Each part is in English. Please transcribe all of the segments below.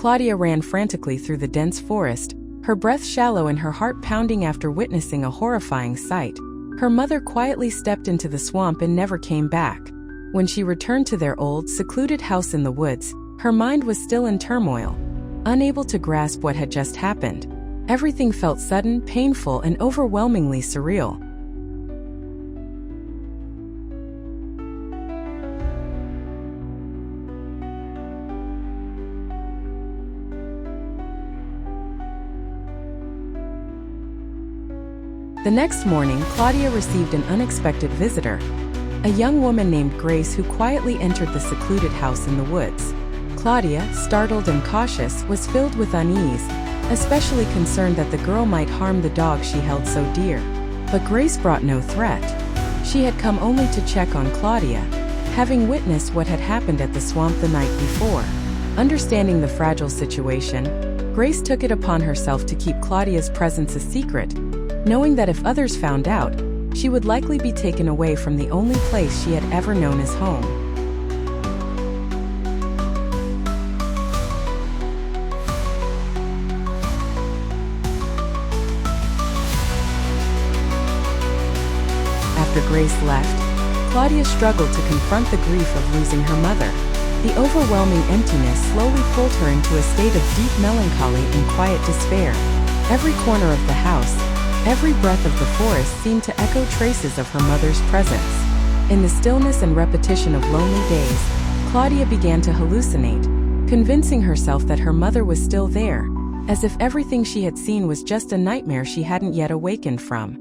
Claudia ran frantically through the dense forest, her breath shallow and her heart pounding after witnessing a horrifying sight. Her mother quietly stepped into the swamp and never came back. When she returned to their old, secluded house in the woods, her mind was still in turmoil, unable to grasp what had just happened. Everything felt sudden, painful, and overwhelmingly surreal. The next morning, Claudia received an unexpected visitor, a young woman named Grace who quietly entered the secluded house in the woods. Claudia, startled and cautious, was filled with unease, especially concerned that the girl might harm the dog she held so dear. But Grace brought no threat. She had come only to check on Claudia, having witnessed what had happened at the swamp the night before. Understanding the fragile situation, Grace took it upon herself to keep Claudia's presence a secret, knowing that if others found out, she would likely be taken away from the only place she had ever known as home. After Grace left, Claudia struggled to confront the grief of losing her mother. The overwhelming emptiness slowly pulled her into a state of deep melancholy and quiet despair. Every corner of the house, every breath of the forest seemed to echo traces of her mother's presence. In the stillness and repetition of lonely days, Claudia began to hallucinate, convincing herself that her mother was still there, as if everything she had seen was just a nightmare she hadn't yet awakened from.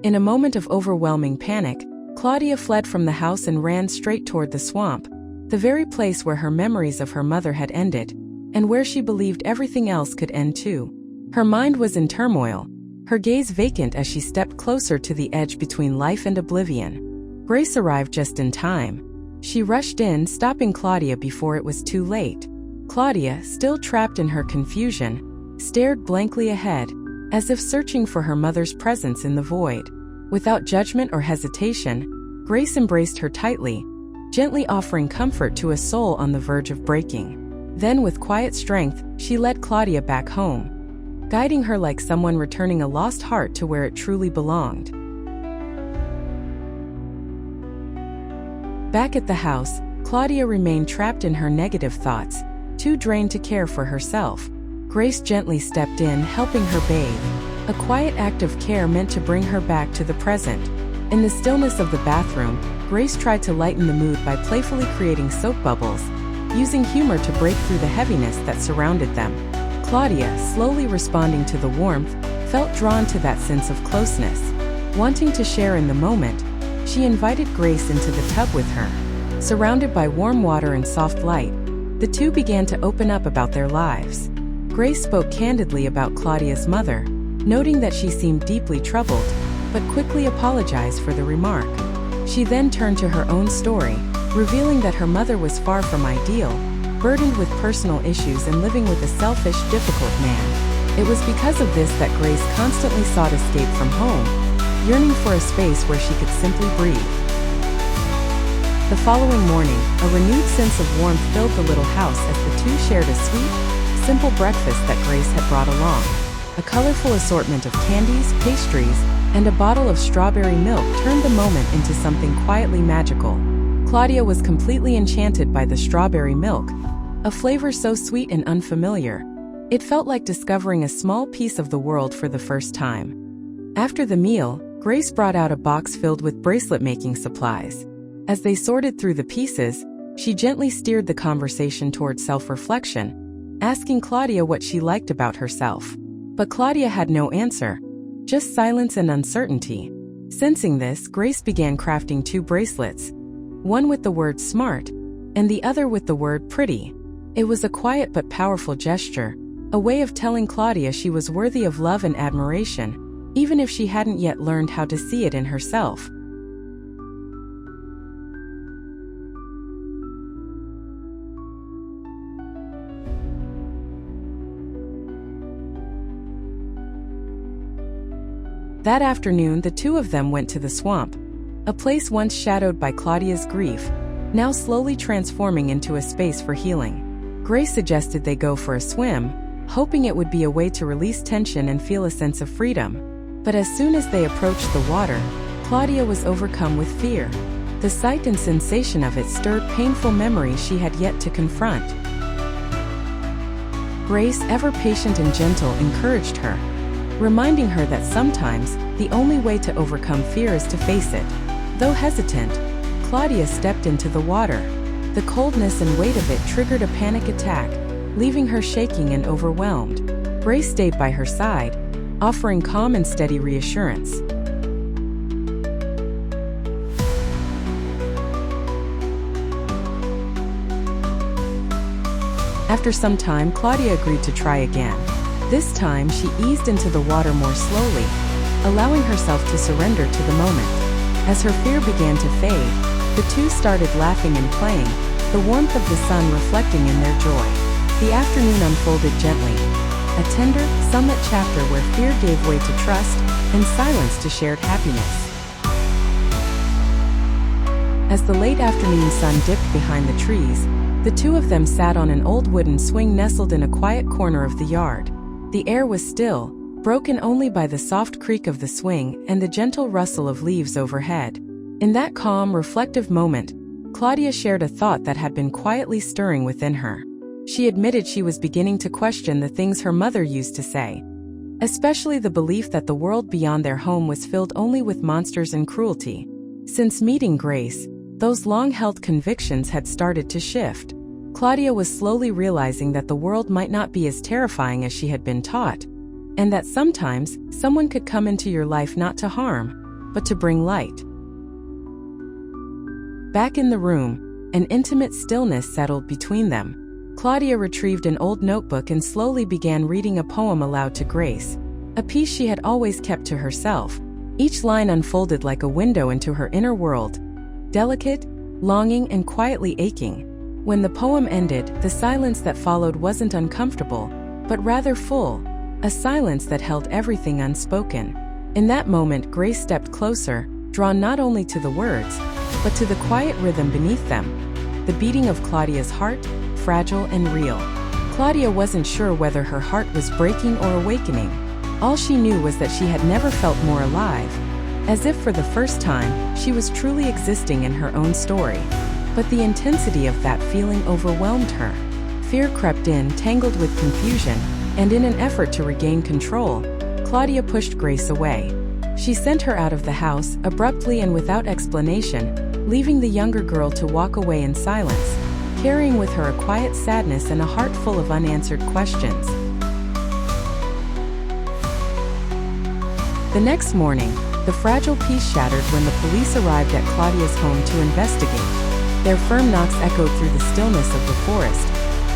In a moment of overwhelming panic, Claudia fled from the house and ran straight toward the swamp, the very place where her memories of her mother had ended, and where she believed everything else could end too. Her mind was in turmoil, her gaze vacant as she stepped closer to the edge between life and oblivion. Grace arrived just in time. She rushed in, stopping Claudia before it was too late. Claudia, still trapped in her confusion, stared blankly ahead, as if searching for her mother's presence in the void. Without judgment or hesitation, Grace embraced her tightly, gently offering comfort to a soul on the verge of breaking. Then, with quiet strength, she led Claudia back home, guiding her like someone returning a lost heart to where it truly belonged. Back at the house, Claudia remained trapped in her negative thoughts, too drained to care for herself. Grace gently stepped in, helping her bathe, a quiet act of care meant to bring her back to the present. In the stillness of the bathroom, Grace tried to lighten the mood by playfully creating soap bubbles, using humor to break through the heaviness that surrounded them. Claudia, slowly responding to the warmth, felt drawn to that sense of closeness. Wanting to share in the moment, she invited Grace into the tub with her. Surrounded by warm water and soft light, the two began to open up about their lives. Grace spoke candidly about Claudia's mother, noting that she seemed deeply troubled, but quickly apologized for the remark. She then turned to her own story, revealing that her mother was far from ideal, burdened with personal issues and living with a selfish, difficult man. It was because of this that Grace constantly sought escape from home, yearning for a space where she could simply breathe. The following morning, a renewed sense of warmth filled the little house as the two shared a sweet, simple breakfast that Grace had brought along. A colorful assortment of candies, pastries, and a bottle of strawberry milk turned the moment into something quietly magical. Claudia was completely enchanted by the strawberry milk, a flavor so sweet and unfamiliar. It felt like discovering a small piece of the world for the first time. After the meal, Grace brought out a box filled with bracelet-making supplies. As they sorted through the pieces, she gently steered the conversation toward self-reflection, asking Claudia what she liked about herself. But Claudia had no answer, just silence and uncertainty. Sensing this, Grace began crafting two bracelets, one with the word smart, and the other with the word pretty. It was a quiet but powerful gesture, a way of telling Claudia she was worthy of love and admiration, even if she hadn't yet learned how to see it in herself. That afternoon, the two of them went to the swamp, a place once shadowed by Claudia's grief, now slowly transforming into a space for healing. Grace suggested they go for a swim, hoping it would be a way to release tension and feel a sense of freedom. But as soon as they approached the water, Claudia was overcome with fear. The sight and sensation of it stirred painful memories she had yet to confront. Grace, ever patient and gentle, encouraged her, reminding her that sometimes the only way to overcome fear is to face it. Though hesitant, Claudia stepped into the water. The coldness and weight of it triggered a panic attack, leaving her shaking and overwhelmed. Grace stayed by her side, offering calm and steady reassurance. After some time, Claudia agreed to try again. This time, she eased into the water more slowly, allowing herself to surrender to the moment. As her fear began to fade, the two started laughing and playing, the warmth of the sun reflecting in their joy. The afternoon unfolded gently, a tender, sunlit chapter where fear gave way to trust and silence to shared happiness. As the late afternoon sun dipped behind the trees, the two of them sat on an old wooden swing nestled in a quiet corner of the yard. The air was still, broken only by the soft creak of the swing and the gentle rustle of leaves overhead. In that calm, reflective moment, Claudia shared a thought that had been quietly stirring within her. She admitted she was beginning to question the things her mother used to say, especially the belief that the world beyond their home was filled only with monsters and cruelty. Since meeting Grace, those long-held convictions had started to shift. Claudia was slowly realizing that the world might not be as terrifying as she had been taught, and that sometimes someone could come into your life not to harm, but to bring light. Back in the room, an intimate stillness settled between them. Claudia retrieved an old notebook and slowly began reading a poem aloud to Grace, a piece she had always kept to herself. Each line unfolded like a window into her inner world, delicate, longing, and quietly aching. When the poem ended, the silence that followed wasn't uncomfortable, but rather full, a silence that held everything unspoken. In that moment, Grace stepped closer, drawn not only to the words, but to the quiet rhythm beneath them, the beating of Claudia's heart, fragile and real. Claudia wasn't sure whether her heart was breaking or awakening. All she knew was that she had never felt more alive, as if for the first time, she was truly existing in her own story. But the intensity of that feeling overwhelmed her. Fear crept in, tangled with confusion, and in an effort to regain control, Claudia pushed Grace away. She sent her out of the house, abruptly and without explanation, leaving the younger girl to walk away in silence, carrying with her a quiet sadness and a heart full of unanswered questions. The next morning, the fragile peace shattered when the police arrived at Claudia's home to investigate. Their firm knocks echoed through the stillness of the forest,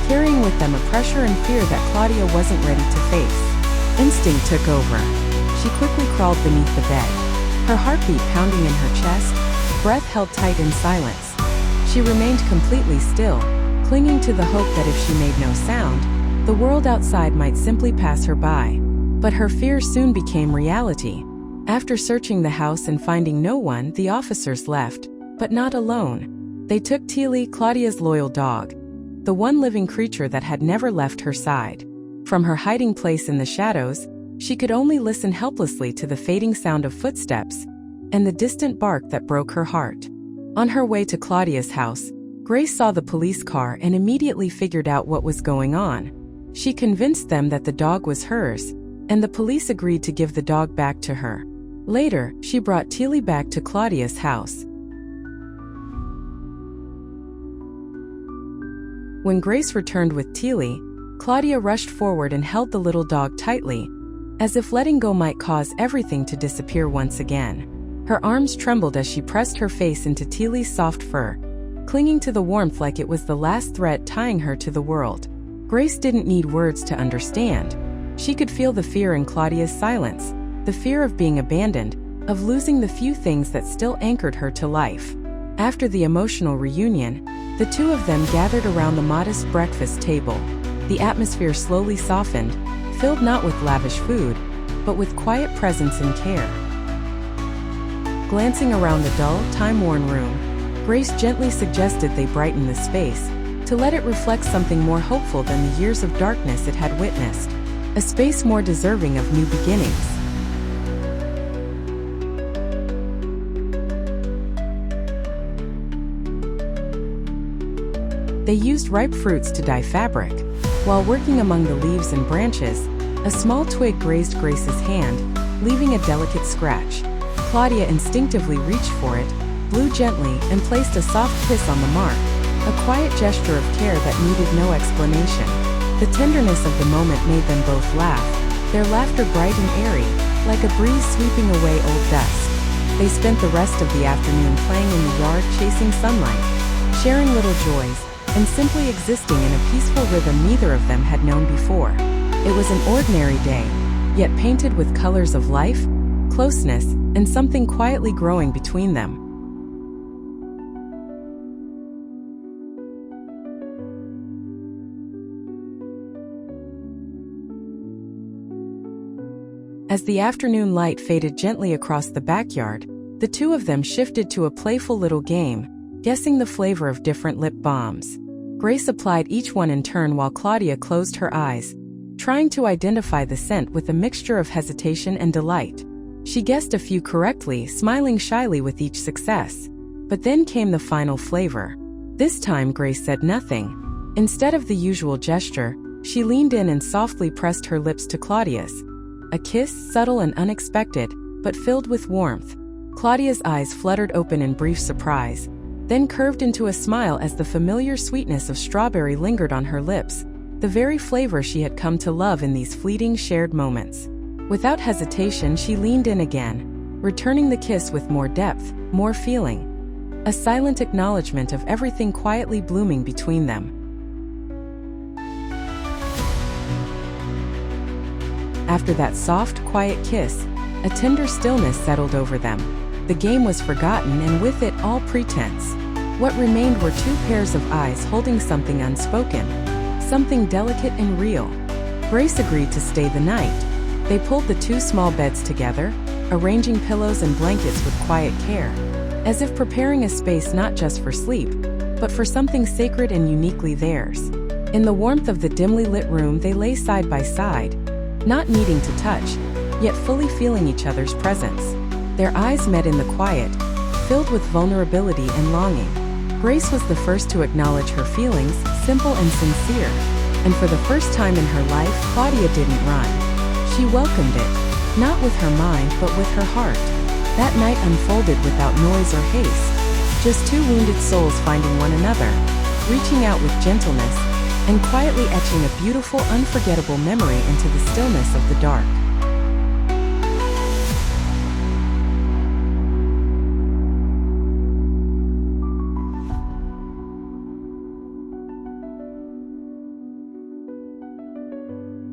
carrying with them a pressure and fear that Claudia wasn't ready to face. Instinct took over. She quickly crawled beneath the bed, her heartbeat pounding in her chest, breath held tight in silence. She remained completely still, clinging to the hope that if she made no sound, the world outside might simply pass her by. But her fear soon became reality. After searching the house and finding no one, the officers left, but not alone. They took Tilly, Claudia's loyal dog, the one living creature that had never left her side. From her hiding place in the shadows, she could only listen helplessly to the fading sound of footsteps and the distant bark that broke her heart. On her way to Claudia's house, Grace saw the police car and immediately figured out what was going on. She convinced them that the dog was hers, and the police agreed to give the dog back to her. Later, she brought Tilly back to Claudia's house. When Grace returned with Tilly, Claudia rushed forward and held the little dog tightly, as if letting go might cause everything to disappear once again. Her arms trembled as she pressed her face into Tilly's soft fur, clinging to the warmth like it was the last thread tying her to the world. Grace didn't need words to understand. She could feel the fear in Claudia's silence, the fear of being abandoned, of losing the few things that still anchored her to life. After the emotional reunion, the two of them gathered around the modest breakfast table. The atmosphere slowly softened, filled not with lavish food, but with quiet presence and care. Glancing around the dull, time-worn room, Grace gently suggested they brighten the space, to let it reflect something more hopeful than the years of darkness it had witnessed, a space more deserving of new beginnings. They used ripe fruits to dye fabric. While working among the leaves and branches, a small twig grazed Grace's hand, leaving a delicate scratch. Claudia instinctively reached for it, blew gently, and placed a soft kiss on the mark, a quiet gesture of care that needed no explanation. The tenderness of the moment made them both laugh, their laughter bright and airy, like a breeze sweeping away old dust. They spent the rest of the afternoon playing in the yard, chasing sunlight, sharing little joys, and simply existing in a peaceful rhythm neither of them had known before. It was an ordinary day, yet painted with colors of life, closeness, and something quietly growing between them. As the afternoon light faded gently across the backyard, the two of them shifted to a playful little game, guessing the flavor of different lip balms. Grace applied each one in turn while Claudia closed her eyes, trying to identify the scent with a mixture of hesitation and delight. She guessed a few correctly, smiling shyly with each success. But then came the final flavor. This time Grace said nothing. Instead of the usual gesture, she leaned in and softly pressed her lips to Claudia's. A kiss, subtle and unexpected, but filled with warmth. Claudia's eyes fluttered open in brief surprise, then curved into a smile as the familiar sweetness of strawberry lingered on her lips, the very flavor she had come to love in these fleeting shared moments. Without hesitation, she leaned in again, returning the kiss with more depth, more feeling. A silent acknowledgement of everything quietly blooming between them. After that soft, quiet kiss, a tender stillness settled over them. The game was forgotten, and with it all pretense. What remained were two pairs of eyes holding something unspoken, something delicate and real. Grace agreed to stay the night. They pulled the two small beds together, arranging pillows and blankets with quiet care, as if preparing a space not just for sleep, but for something sacred and uniquely theirs. In the warmth of the dimly lit room, they lay side by side, not needing to touch, yet fully feeling each other's presence. Their eyes met in the quiet, filled with vulnerability and longing. Grace was the first to acknowledge her feelings, simple and sincere. And for the first time in her life, Claudia didn't run. She welcomed it, not with her mind but with her heart. That night unfolded without noise or haste, just two wounded souls finding one another, reaching out with gentleness, and quietly etching a beautiful, unforgettable memory into the stillness of the dark.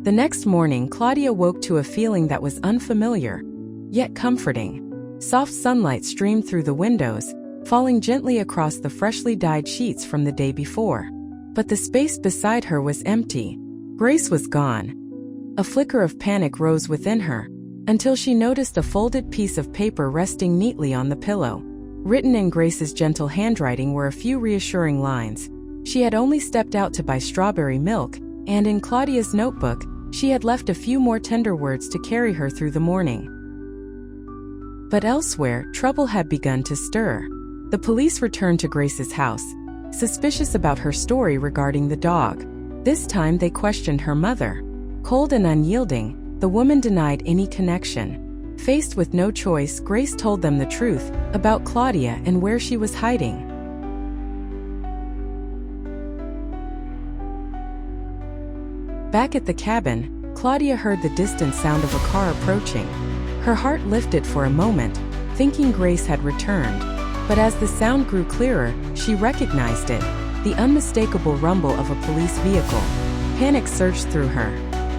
The next morning, Claudia woke to a feeling that was unfamiliar, yet comforting. Soft sunlight streamed through the windows, falling gently across the freshly dyed sheets from the day before. But the space beside her was empty. Grace was gone. A flicker of panic rose within her, until she noticed a folded piece of paper resting neatly on the pillow. Written in Grace's gentle handwriting were a few reassuring lines. She had only stepped out to buy strawberry milk, and in Claudia's notebook, she had left a few more tender words to carry her through the morning. But elsewhere, trouble had begun to stir. The police returned to Grace's house, suspicious about her story regarding the dog. This time they questioned her mother. Cold and unyielding, the woman denied any connection. Faced with no choice, Grace told them the truth about Claudia and where she was hiding. Back at the cabin, Claudia heard the distant sound of a car approaching. Her heart lifted for a moment, thinking Grace had returned. But as the sound grew clearer, she recognized it, the unmistakable rumble of a police vehicle. Panic surged through her.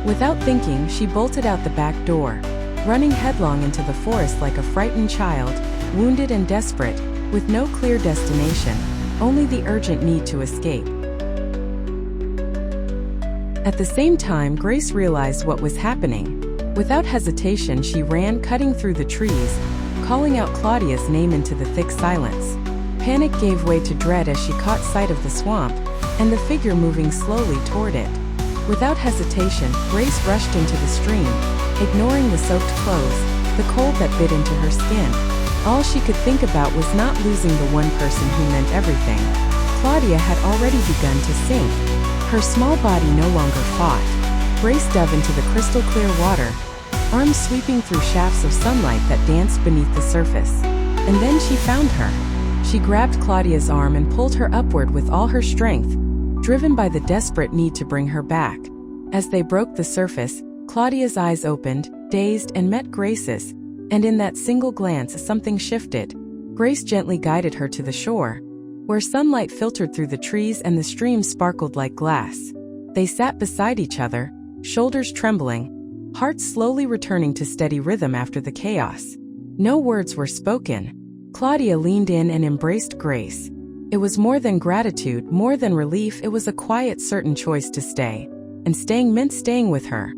Without thinking, she bolted out the back door, running headlong into the forest like a frightened child, wounded and desperate, with no clear destination, only the urgent need to escape. At the same time, Grace realized what was happening. Without hesitation, she ran, cutting through the trees, calling out Claudia's name into the thick silence. Panic gave way to dread as she caught sight of the swamp, and the figure moving slowly toward it. Without hesitation, Grace rushed into the stream, ignoring the soaked clothes, the cold that bit into her skin. All she could think about was not losing the one person who meant everything. Claudia had already begun to sink. Her small body no longer fought. Grace dove into the crystal-clear water, arms sweeping through shafts of sunlight that danced beneath the surface. And then she found her. She grabbed Claudia's arm and pulled her upward with all her strength, driven by the desperate need to bring her back. As they broke the surface, Claudia's eyes opened, dazed, and met Grace's, and in that single glance something shifted. Grace gently guided her to the shore, where sunlight filtered through the trees and the stream sparkled like glass. They sat beside each other, shoulders trembling, hearts slowly returning to steady rhythm after the chaos. No words were spoken. Claudia leaned in and embraced Grace. It was more than gratitude, more than relief, it was a quiet, certain choice to stay. And staying meant staying with her.